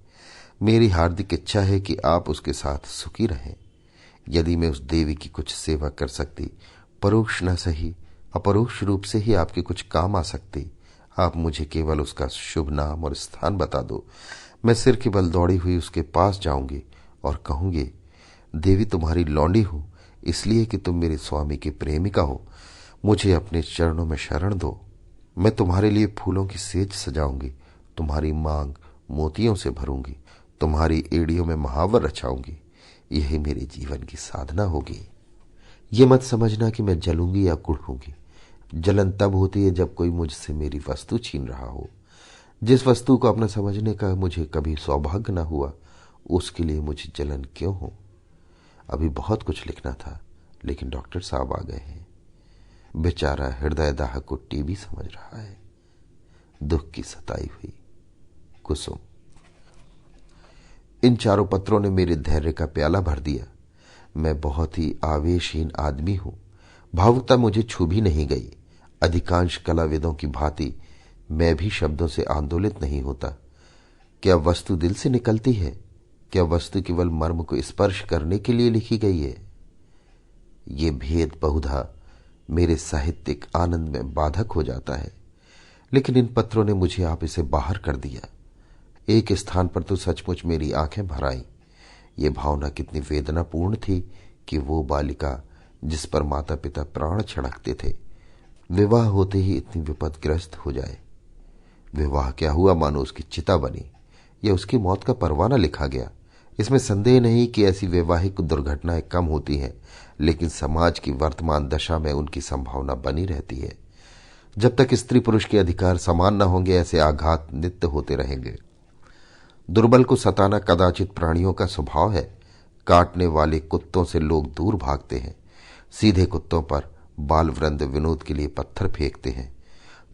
मेरी हार्दिक इच्छा है कि आप उसके साथ सुखी रहें। यदि मैं उस देवी की कुछ सेवा कर सकती, परोक्ष न सही अपरोक्ष रूप से ही आपके कुछ काम आ सकती, आप मुझे केवल उसका शुभ नाम और स्थान बता दो। मैं सिर के बल दौड़ी हुई उसके पास जाऊंगी और कहूंगी, देवी तुम्हारी लौंडी हूं, इसलिए कि तुम मेरे स्वामी की प्रेमिका हो। मुझे अपने चरणों में शरण दो। मैं तुम्हारे लिए फूलों की सेज सजाऊंगी, तुम्हारी मांग मोतियों से भरूंगी, तुम्हारी एड़ियों में महावर रचाऊंगी। यही मेरे जीवन की साधना होगी। ये मत समझना कि मैं जलूंगी या कुढ़ूंगी। जलन तब होती है जब कोई मुझसे मेरी वस्तु छीन रहा हो। जिस वस्तु को अपना समझने का मुझे कभी सौभाग्य न हुआ, उसके लिए मुझे जलन क्यों हो? अभी बहुत कुछ लिखना था, लेकिन डॉक्टर साहब आ गए हैं। बेचारा हृदय दाह को टीबी समझ रहा है। दुख की सताई हुई कुसुम। इन 4 पत्रों ने मेरे धैर्य का प्याला भर दिया। मैं बहुत ही आवेशहीन आदमी हूं। भावुकता मुझे छू भी नहीं गई। अधिकांश कलाविदों की भांति मैं भी शब्दों से आंदोलित नहीं होता। क्या वस्तु दिल से निकलती है? क्या वस्तु केवल मर्म को स्पर्श करने के लिए लिखी गई है? ये भेद बहुधा मेरे साहित्यिक आनंद में बाधक हो जाता है, लेकिन इन पत्रों ने मुझे आप इसे बाहर कर दिया। एक स्थान पर तो सचमुच मेरी आंखें भर आईं। ये भावना कितनी वेदनापूर्ण थी कि वो बालिका जिस पर माता पिता प्राण छिड़कते थे, विवाह होते ही इतनी विपदग्रस्त हो जाए। विवाह क्या हुआ, मानो उसकी चिता बनी या उसकी मौत का परवाना लिखा गया। इसमें संदेह नहीं कि ऐसी वैवाहिक दुर्घटनाएं कम होती हैं, लेकिन समाज की वर्तमान दशा में उनकी संभावना बनी रहती है। जब तक स्त्री पुरुष के अधिकार समान न होंगे, ऐसे आघात नित्य होते रहेंगे। दुर्बल को सताना कदाचित प्राणियों का स्वभाव है। काटने वाले कुत्तों से लोग दूर भागते हैं। सीधे कुत्तों पर बाल वृंद विनोद के लिए पत्थर फेंकते हैं।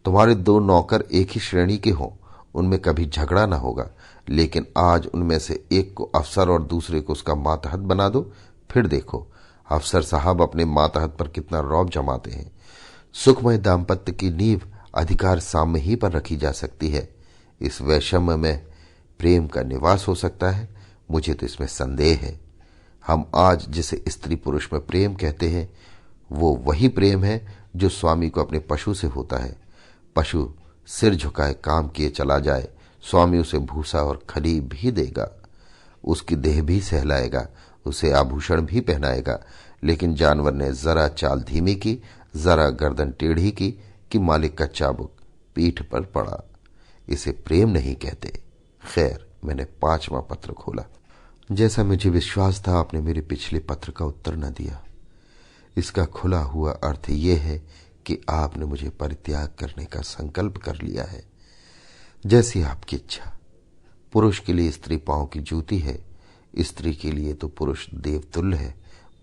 तुम्हारे 2 नौकर एक ही श्रेणी के हों, उनमें कभी झगड़ा ना होगा, लेकिन आज उनमें से एक को अफसर और दूसरे को उसका मातहत बना दो, फिर देखो अफसर साहब अपने मातहत पर कितना रौब जमाते हैं। सुखमय दाम्पत्य की नींव अधिकार साम्य ही पर रखी जा सकती है। इस वैषम्य में प्रेम का निवास हो सकता है, मुझे तो इसमें संदेह है। हम आज जिसे स्त्री पुरुष में प्रेम कहते हैं वो वही प्रेम है जो स्वामी को अपने पशु से होता है। पशु सिर झुकाए काम किए चला जाए, स्वामी उसे भूसा और खली भी देगा, उसकी देह भी सहलाएगा, उसे आभूषण भी पहनाएगा। लेकिन जानवर ने जरा चाल धीमी की, जरा गर्दन टेढ़ी की कि मालिक का चाबुक पीठ पर पड़ा। इसे प्रेम नहीं कहते। खैर, मैंने 5वां पत्र खोला। जैसा मुझे विश्वास था आपने मेरे पिछले पत्र का उत्तर न दिया। इसका खुला हुआ अर्थ यह है कि आपने मुझे परित्याग करने का संकल्प कर लिया है। जैसी आपकी इच्छा। पुरुष के लिए स्त्री पांव की जूती है, स्त्री के लिए तो पुरुष देवतुल्य है,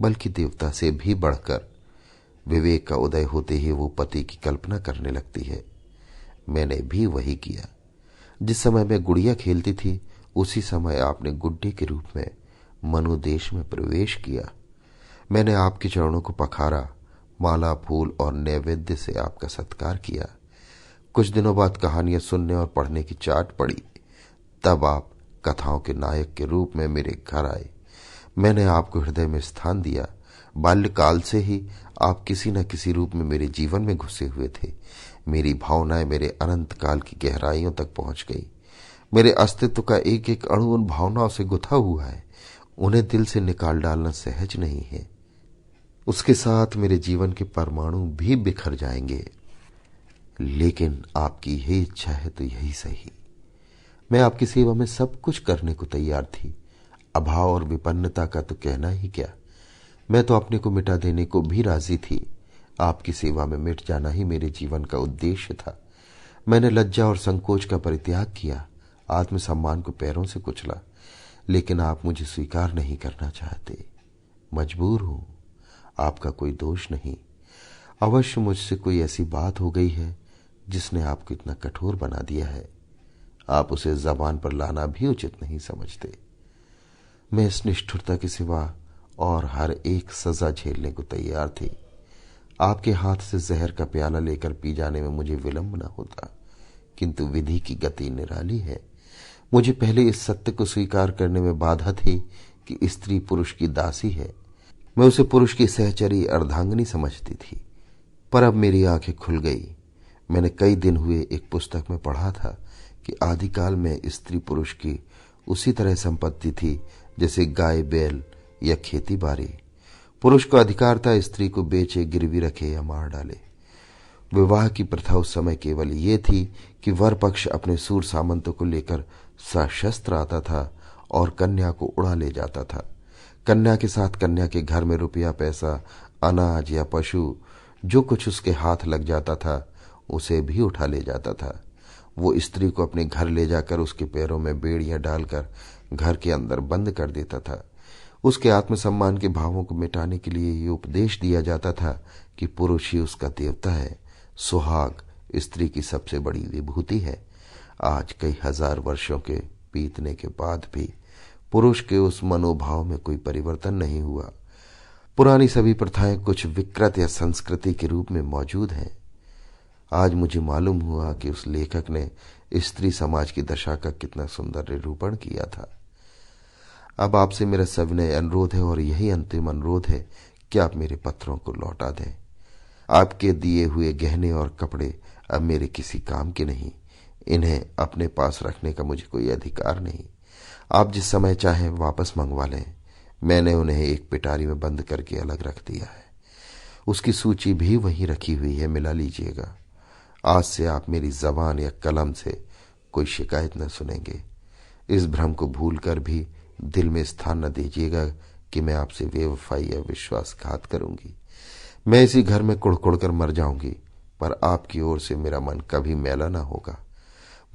बल्कि देवता से भी बढ़कर। विवेक का उदय होते ही वो पति की कल्पना करने लगती है। मैंने भी वही किया। जिस समय मैं गुड़िया खेलती थी उसी समय आपने गुड्डे के रूप में मनुदेश में प्रवेश किया। मैंने आपके चरणों को पखारा, माला फूल और नैवेद्य से आपका सत्कार किया। कुछ दिनों बाद कहानियां सुनने और पढ़ने की चाट पड़ी। तब आप कथाओं के नायक के रूप में मेरे घर आए। मैंने आपको हृदय में स्थान दिया। बाल्यकाल से ही आप किसी न किसी रूप में मेरे जीवन में घुसे हुए थे। मेरी भावनाएं मेरे अनंत काल की गहराइयों तक पहुंच गई। मेरे अस्तित्व का एक एक अणु उन भावनाओं से गुथा हुआ है। उन्हें दिल से निकाल डालना सहज नहीं है। उसके साथ मेरे जीवन के परमाणु भी बिखर जाएंगे। लेकिन आपकी यही इच्छा है तो यही सही। मैं आपकी सेवा में सब कुछ करने को तैयार थी। अभाव और विपन्नता का तो कहना ही क्या। मैं तो अपने को मिटा देने को भी राजी थी। आपकी सेवा में मिट जाना ही मेरे जीवन का उद्देश्य था। मैंने लज्जा और संकोच का परित्याग किया, आत्मसम्मान को पैरों से कुचला। लेकिन आप मुझे स्वीकार नहीं करना चाहते। मजबूर हूं, आपका कोई दोष नहीं। अवश्य मुझसे कोई ऐसी बात हो गई है जिसने आपको इतना कठोर बना दिया है। आप उसे जबान पर लाना भी उचित नहीं समझते। मैं इस निष्ठुरता के सिवा और हर एक सजा झेलने को तैयार थी। आपके हाथ से जहर का प्याला लेकर पी जाने में मुझे विलंब न होता, किंतु विधि की गति निराली है। मुझे पहले इस सत्य को स्वीकार करने में बाधा थी कि स्त्री पुरुष की दासी है। मैं उसे पुरुष की सहचरी अर्धांगिनी समझती थी। पर अब मेरी आंखें खुल गई। मैंने कई दिन हुए एक पुस्तक में पढ़ा था कि आदिकाल में स्त्री पुरुष की उसी तरह संपत्ति थी जैसे गाय बैल या खेती बाड़ी। पुरुष को अधिकार था स्त्री को बेचे, गिरवी रखे या मार डाले। विवाह की प्रथा उस समय केवल ये थी कि वर पक्ष अपने सूर सामंतों को लेकर सशस्त्र आता था और कन्या को उड़ा ले जाता था। कन्या के साथ कन्या के घर में रुपया पैसा, अनाज या पशु जो कुछ उसके हाथ लग जाता था उसे भी उठा ले जाता था। वो स्त्री को अपने घर ले जाकर उसके पैरों में बेड़ियां डालकर घर के अंदर बंद कर देता था। उसके आत्मसम्मान के भावों को मिटाने के लिए ये उपदेश दिया जाता था कि पुरुष ही उसका देवता है। सुहाग स्त्री की सबसे बड़ी विभूति है। आज कई हजार वर्षों के बीतने के बाद भी पुरुष के उस मनोभाव में कोई परिवर्तन नहीं हुआ। पुरानी सभी प्रथाएं कुछ विकृत या संस्कृति के रूप में मौजूद हैं। आज मुझे मालूम हुआ कि उस लेखक ने स्त्री समाज की दशा का कितना सुंदर निरूपण किया था। अब आपसे मेरा सविनय अनुरोध है और यही अंतिम अनुरोध है कि आप मेरे पत्रों को लौटा दें। आपके दिए हुए गहने और कपड़े अब मेरे किसी काम के नहीं। इन्हें अपने पास रखने का मुझे कोई अधिकार नहीं। आप जिस समय चाहें वापस मंगवा लें। मैंने उन्हें एक पिटारी में बंद करके अलग रख दिया है। उसकी सूची भी वहीं रखी हुई है, मिला लीजिएगा। आज से आप मेरी जबान या कलम से कोई शिकायत न सुनेंगे। इस भ्रम को भूलकर भी दिल में स्थान न दीजिएगा कि मैं आपसे बेवफाई या विश्वासघात करूंगी। मैं इसी घर में कुड़कुड़ कर मर जाऊंगी, पर आपकी ओर से मेरा मन कभी मैला न होगा।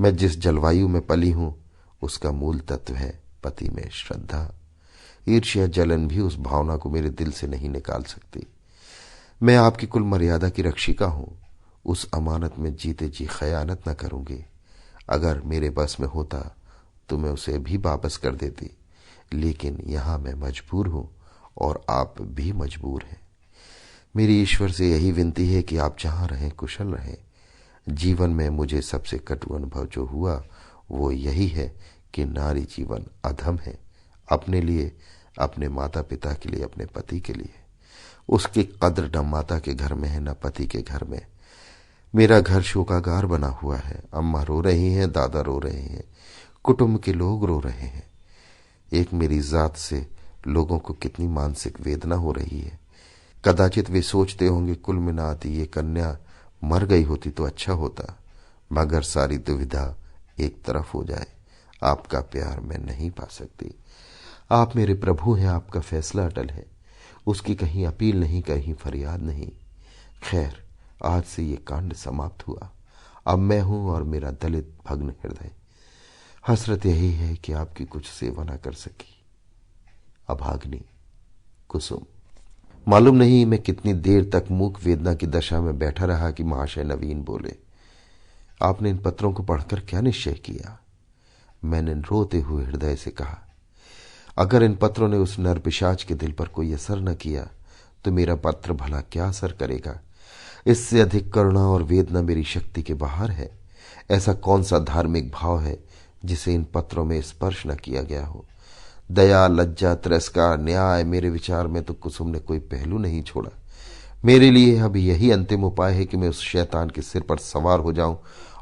मैं जिस जलवायु में पली हूं उसका मूल तत्व है पति में श्रद्धा। ईर्ष्या जलन भी उस भावना को मेरे दिल से नहीं निकाल सकती। मैं आपकी कुल मर्यादा की रक्षिका हूं। उस अमानत में जीते जी खयानत न करूंगी। अगर मेरे बस में होता तो मैं उसे भी वापस कर देती, लेकिन यहां मैं मजबूर हूं और आप भी मजबूर हैं। मेरी ईश्वर से यही विनती है कि आप जहां रहें कुशल रहें। जीवन में मुझे सबसे कटु अनुभव जो हुआ वो यही है कि नारी जीवन अधम है, अपने लिए, अपने माता पिता के लिए, अपने पति के लिए। उसकी कद्र न माता के घर में है न पति के घर में। मेरा घर शोकागार बना हुआ है। अम्मा रो रही हैं, दादा रो रहे हैं, कुटुंब के लोग रो रहे हैं। एक मेरी जात से लोगों को कितनी मानसिक वेदना हो रही है। कदाचित वे सोचते होंगे कुल मिलाती ये कन्या मर गई होती तो अच्छा होता, मगर सारी दुविधा एक तरफ हो जाए। आपका प्यार मैं नहीं पा सकती। आप मेरे प्रभु हैं, आपका फैसला अटल है। उसकी कहीं अपील नहीं, कहीं फरियाद नहीं। खैर, आज से ये कांड समाप्त हुआ। अब मैं हूं और मेरा दलित भग्न हृदय। हसरत यही है कि आपकी कुछ सेवा न कर सकी। अभाग्नि कुसुम। मालूम नहीं मैं कितनी देर तक मूक वेदना की दशा में बैठा रहा कि महाशय नवीन बोले, आपने इन पत्रों को पढ़कर क्या निश्चय किया? मैंने रोते हुए हृदय से कहा, अगर इन पत्रों ने उस नर पिशाच के दिल पर कोई असर न किया तो मेरा पत्र भला क्या असर करेगा? इससे अधिक करुणा और वेदना मेरी शक्ति के बाहर है। ऐसा कौन सा धार्मिक भाव है जिसे इन पत्रों में स्पर्श न किया गया हो? दया, लज्जा, तिरस्कार, न्याय, मेरे विचार में तो कुसुम ने कोई पहलू नहीं छोड़ा। मेरे लिए अब यही अंतिम उपाय है कि मैं उस शैतान के सिर पर सवार हो जाऊं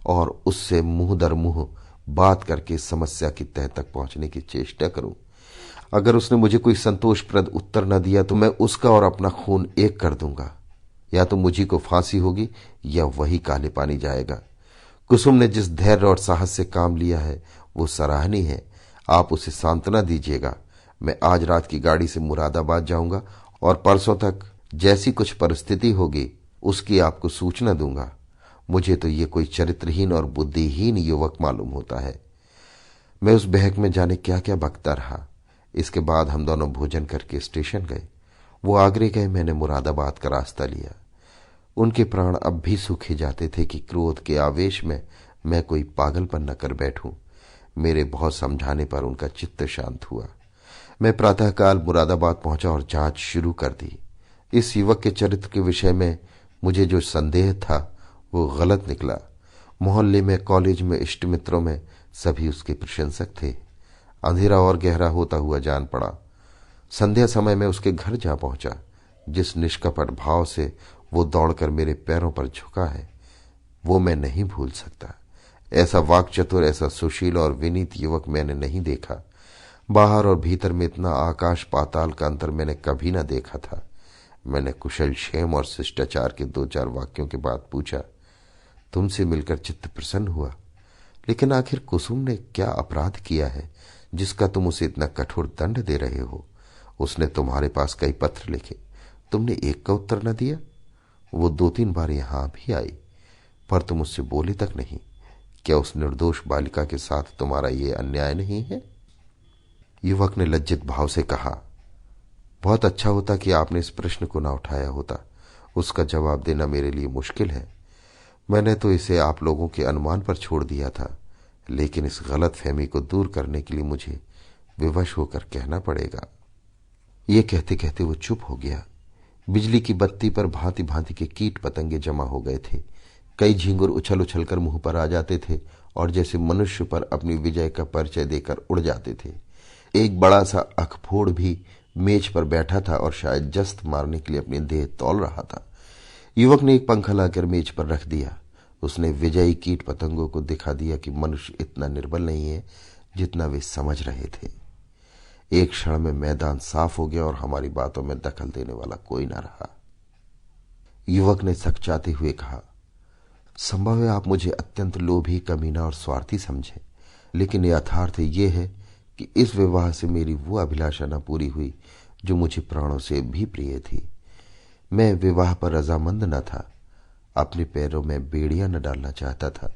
और उससे मुंह दर मुंह बात करके समस्या की तह तक पहुंचने की चेष्टा करूं। अगर उसने मुझे कोई संतोषप्रद उत्तर न दिया तो मैं उसका और अपना खून एक कर दूंगा। या तो मुझी को फांसी होगी या वही काले पानी जाएगा। कुसुम ने जिस धैर्य और साहस से काम लिया है वो सराहनीय है। आप उसे सांत्वना दीजिएगा। मैं आज रात की गाड़ी से मुरादाबाद जाऊंगा और परसों तक जैसी कुछ परिस्थिति होगी उसकी आपको सूचना दूंगा। मुझे तो ये कोई चरित्रहीन और बुद्धिहीन युवक मालूम होता है। मैं उस बहक में जाने क्या क्या बकता रहा। इसके बाद हम दोनों भोजन करके स्टेशन गए। वो आगरे गए, मैंने मुरादाबाद का रास्ता लिया। उनके प्राण अब भी सूखे जाते थे कि क्रोध के आवेश में मैं कोई पागलपन न कर बैठूं। मेरे बहुत समझाने पर उनका चित्त शांत हुआ। मैं प्रातःकाल मुरादाबाद पहुंचा और जांच शुरू कर दी। इस युवक के चरित्र के विषय में मुझे जो संदेह था वो गलत निकला। मोहल्ले में, कॉलेज में, इष्ट मित्रों में सभी उसके प्रशंसक थे। अंधेरा और गहरा होता हुआ जान पड़ा। संध्या समय में उसके घर जा पहुंचा। जिस निष्कपट भाव से वो दौड़कर मेरे पैरों पर झुका है वो मैं नहीं भूल सकता। ऐसा वाक्चतुर, ऐसा सुशील और विनीत युवक मैंने नहीं देखा। बाहर और भीतर में इतना आकाश पाताल का अंतर मैंने कभी न देखा था। मैंने कुशल क्षेम और शिष्टाचार के 2-4 वाक्यों के बाद पूछा, तुमसे मिलकर चित्त प्रसन्न हुआ, लेकिन आखिर कुसुम ने क्या अपराध किया है जिसका तुम उसे इतना कठोर दंड दे रहे हो? उसने तुम्हारे पास कई पत्र लिखे, तुमने एक का उत्तर न दिया। वो 2-3 बार यहां भी आई पर तुम उससे बोले तक नहीं। क्या उस निर्दोष बालिका के साथ तुम्हारा ये अन्याय नहीं है? युवक ने लज्जित भाव से कहा, बहुत अच्छा होता कि आपने इस प्रश्न को न उठाया होता। उसका जवाब देना मेरे लिए मुश्किल है। मैंने तो इसे आप लोगों के अनुमान पर छोड़ दिया था, लेकिन इस गलत फहमी को दूर करने के लिए मुझे विवश होकर कहना पड़ेगा। ये कहते कहते वो चुप हो गया। बिजली की बत्ती पर भांति भांति के कीट पतंगे जमा हो गए थे। कई झींगुर उछल उछल कर मुंह पर आ जाते थे और जैसे मनुष्य पर अपनी विजय का परिचय देकर उड़ जाते थे। एक बड़ा सा अखफोड़ भी मेज पर बैठा था और शायद जस्त मारने के लिए अपनी देह तौल रहा था। युवक ने एक पंखा लाकर मेज पर रख दिया। उसने विजयी कीट पतंगों को दिखा दिया कि मनुष्य इतना निर्बल नहीं है जितना वे समझ रहे थे। एक क्षण में मैदान साफ हो गया और हमारी बातों में दखल देने वाला कोई न रहा। युवक ने सकचाते हुए कहा, संभव है आप मुझे अत्यंत लोभी, कमीना और स्वार्थी समझे, लेकिन यथार्थ ये है कि इस विवाह से मेरी वो अभिलाषा न पूरी हुई जो मुझे प्राणों से भी प्रिय थी। मैं विवाह पर रजामंद न था, अपने पैरों में बेड़ियां न डालना चाहता था,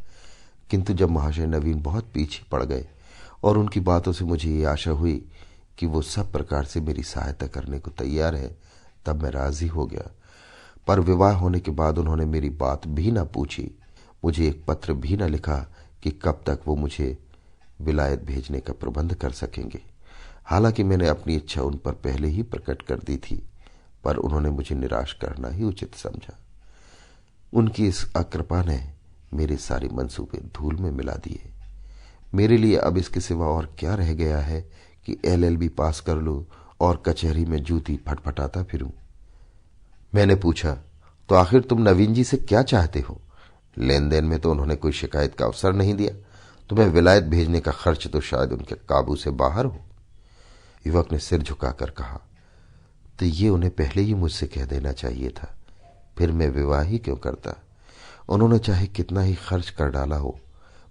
किंतु जब महाशय नवीन बहुत पीछे पड़ गए और उनकी बातों से मुझे ये आशा हुई कि वो सब प्रकार से मेरी सहायता करने को तैयार है, तब मैं राजी हो गया। पर विवाह होने के बाद उन्होंने मेरी बात भी न पूछी, मुझे एक पत्र भी न लिखा कि कब तक वो मुझे विलायत भेजने का प्रबंध कर सकेंगे। हालांकि मैंने अपनी इच्छा उन पर पहले ही प्रकट कर दी थी, पर उन्होंने मुझे निराश करना ही उचित समझा। उनकी इस अकृपा ने मेरे सारे मंसूबे धूल में मिला दिए। मेरे लिए अब इसके सिवा और क्या रह गया है कि LLB पास कर लूं और कचहरी में जूती फटफटाता फिरूं। मैंने पूछा, तो आखिर तुम नवीन जी से क्या चाहते हो? लेन देन में तो उन्होंने कोई शिकायत का अवसर नहीं दिया। तुम्हें विलायत भेजने का खर्च तो शायद उनके काबू से बाहर हो। युवक ने सिर झुकाकर कहा, तो ये उन्हें पहले ही मुझसे कह देना चाहिए था, फिर मैं विवाह ही क्यों करता। उन्होंने चाहे कितना ही खर्च कर डाला हो,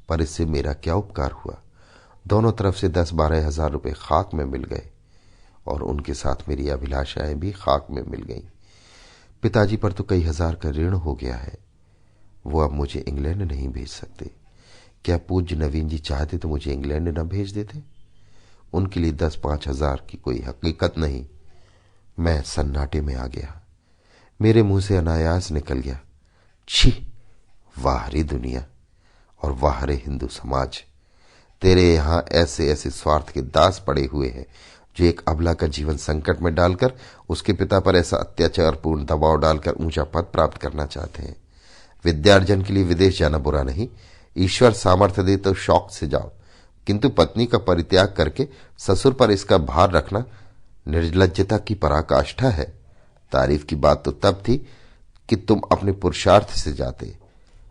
पर इससे मेरा क्या उपकार हुआ। दोनों तरफ से 10-12 हजार रुपए खाक में मिल गए और उनके साथ मेरी अभिलाषाएं भी खाक में मिल गईं। पिताजी पर तो कई हजार का ऋण हो गया है। वो अब मुझे इंग्लैंड नहीं भेज सकते। क्या पूज्य नवीन जी चाहते तो मुझे इंग्लैंड न भेज देते? उनके लिए 10-5 हजार की कोई हकीकत नहीं। मैं सन्नाटे में आ गया। मेरे मुंह से अनायास निकल गया, छी, वाह रे दुनिया और वाह रे हिंदू समाज। तेरे यहां ऐसे ऐसे स्वार्थ के दास पड़े हुए हैं जो एक अबला का जीवन संकट में डालकर उसके पिता पर ऐसा अत्याचारपूर्ण दबाव डालकर ऊंचा पद प्राप्त करना चाहते हैं। विद्यार्जन के लिए विदेश जाना बुरा नहीं, ईश्वर सामर्थ्य दे तो शौक से जाओ, किंतु पत्नी का परित्याग करके ससुर पर इसका भार रखना निर्लज्जता की पराकाष्ठा है। तारीफ की बात तो तब थी कि तुम अपने पुरुषार्थ से जाते।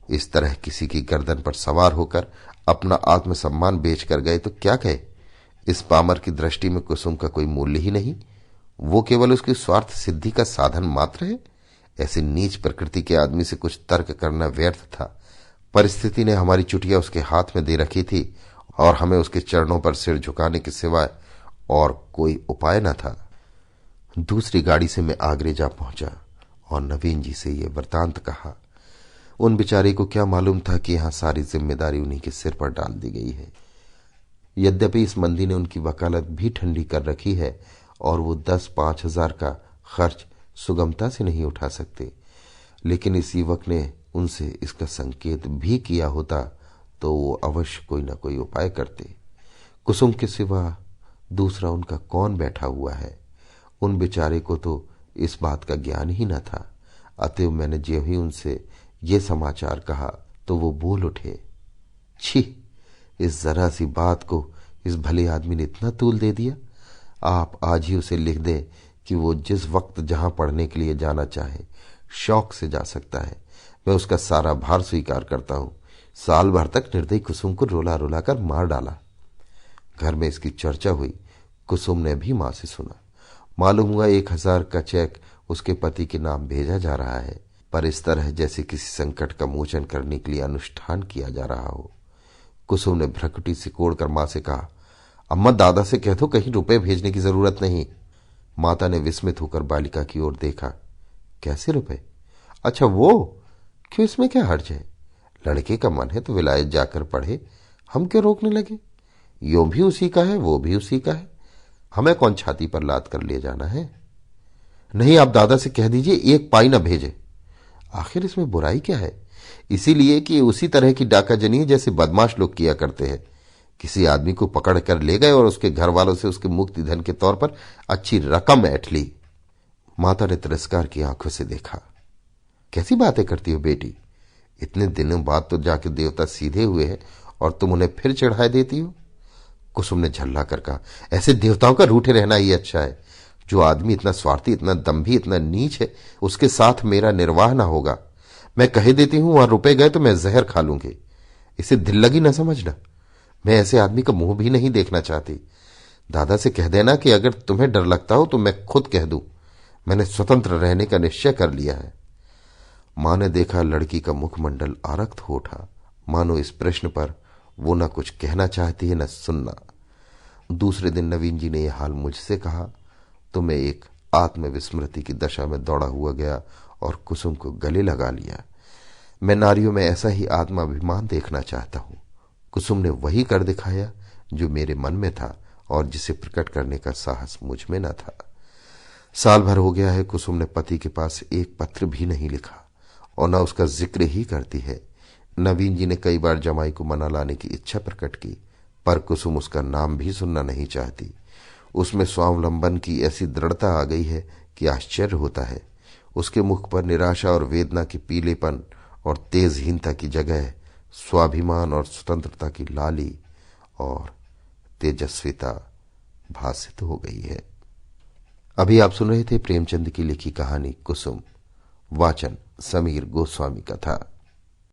इस तरह किसी की गर्दन पर सवार होकर अपना आत्मसम्मान बेचकर गए तो क्या कहे। इस पामर की दृष्टि में कुसुम का कोई मूल्य ही नहीं, वो केवल उसकी स्वार्थ सिद्धि का साधन मात्र है। ऐसे नीच प्रकृति के आदमी से कुछ तर्क करना व्यर्थ था। परिस्थिति ने हमारी चुटिया उसके हाथ में दे रखी थी और हमें उसके चरणों पर सिर झुकाने के सिवाय और कोई उपाय न था। दूसरी गाड़ी से मैं आगरे जा पहुंचा और नवीन जी से यह वृतांत कहा। उन बेचारे को क्या मालूम था कि यहां सारी जिम्मेदारी उन्हीं के सिर पर डाल दी गई है। यद्यपि इस मंदी ने उनकी वकालत भी ठंडी कर रखी है और वो 10-5 हजार का खर्च सुगमता से नहीं उठा सकते, लेकिन इस युवक ने उनसे इसका संकेत भी किया होता तो वो अवश्य कोई न कोई उपाय करते। कुसुम के सिवा दूसरा उनका कौन बैठा हुआ है। उन बेचारे को तो इस बात का ज्ञान ही न था। अतएव मैंने जो ही उनसे ये समाचार कहा तो वो बोल उठे, छी, इस जरा सी बात को इस भले आदमी ने इतना तूल दे दिया। आप आज ही उसे लिख दें कि वो जिस वक्त जहां पढ़ने के लिए जाना चाहे शौक से जा सकता है। मैं उसका सारा भार स्वीकार करता हूं। साल भर तक निर्दयी कुसुम को रोला रोला कर मार डाला। घर में इसकी चर्चा हुई। कुसुम ने भी मां से सुना। मालूम हुआ 1000 का चेक उसके पति के नाम भेजा जा रहा है, पर इस तरह जैसे किसी संकट का मोचन करने के लिए अनुष्ठान किया जा रहा हो। कुसुम ने भ्रकुटी सिकोड़कर मां से कहा, अम्मा दादा से कह दो कहीं रुपए भेजने की जरूरत नहीं। माता ने विस्मित होकर बालिका की ओर देखा। कैसे रुपए? अच्छा वो, क्यों, इसमें क्या हर्ज है? लड़के का मन है तो विलायत जाकर पढ़े, हम क्यों रोकने लगे? यो भी उसी का है, वो भी उसी का है, हमें कौन छाती पर लाद कर ले जाना है? नहीं, आप दादा से कह दीजिए 1 पाई न भेजे। आखिर इसमें बुराई क्या है? इसीलिए कि उसी तरह की डाकाजनी जैसे बदमाश लोग किया करते हैं। किसी आदमी को पकड़ कर ले गए और उसके घर वालों से उसके मुक्ति धन के तौर पर अच्छी रकम ऐंठ ली। माता ने तिरस्कार की आंखों से देखा। कैसी बातें करती हो बेटी? इतने दिनों बाद तो जाके देवता सीधे हुए हैं और तुम उन्हें फिर चढ़ाए देती हो। कुसुम ने झल्ला कर कहा, ऐसे देवताओं का रूठे रहना ही अच्छा है। जो आदमी इतना स्वार्थी, इतना दंभी, इतना नीच है, उसके साथ मेरा निर्वाह ना होगा। मैं कह देती हूं वहां रुपए गए तो मैं जहर खा लूंगी। इसे दिल लगी ना समझना। मैं ऐसे आदमी का मुंह भी नहीं देखना चाहती। दादा से कह देना कि अगर तुम्हें डर लगता हो तो मैं खुद कह दूं। मैंने स्वतंत्र रहने का निश्चय कर लिया है। मां ने देखा लड़की का मुखमंडल आरक्त हो उठा, मानो इस प्रश्न पर वो न कुछ कहना चाहती है न सुनना। दूसरे दिन नवीन जी ने यह हाल मुझसे कहा तो मैं एक आत्मविस्मृति की दशा में दौड़ा हुआ गया और कुसुम को गले लगा लिया। मैं नारियों में ऐसा ही आत्माभिमान देखना चाहता हूं। कुसुम ने वही कर दिखाया जो मेरे मन में था और जिसे प्रकट करने का साहस मुझ में न था। साल भर हो गया है कुसुम ने पति के पास एक पत्र भी नहीं लिखा और न उसका जिक्र ही करती है। नवीन जी ने कई बार जमाई को मना लाने की इच्छा प्रकट की, पर कुसुम उसका नाम भी सुनना नहीं चाहती। उसमें स्वावलंबन की ऐसी दृढ़ता आ गई है कि आश्चर्य होता है। उसके मुख पर निराशा और वेदना के पीलेपन और तेजहीनता की जगह स्वाभिमान और स्वतंत्रता की लाली और तेजस्विता भासित हो गई है। अभी आप सुन रहे थे प्रेमचंद की लिखी कहानी कुसुम। वाचन समीर गोस्वामी का था।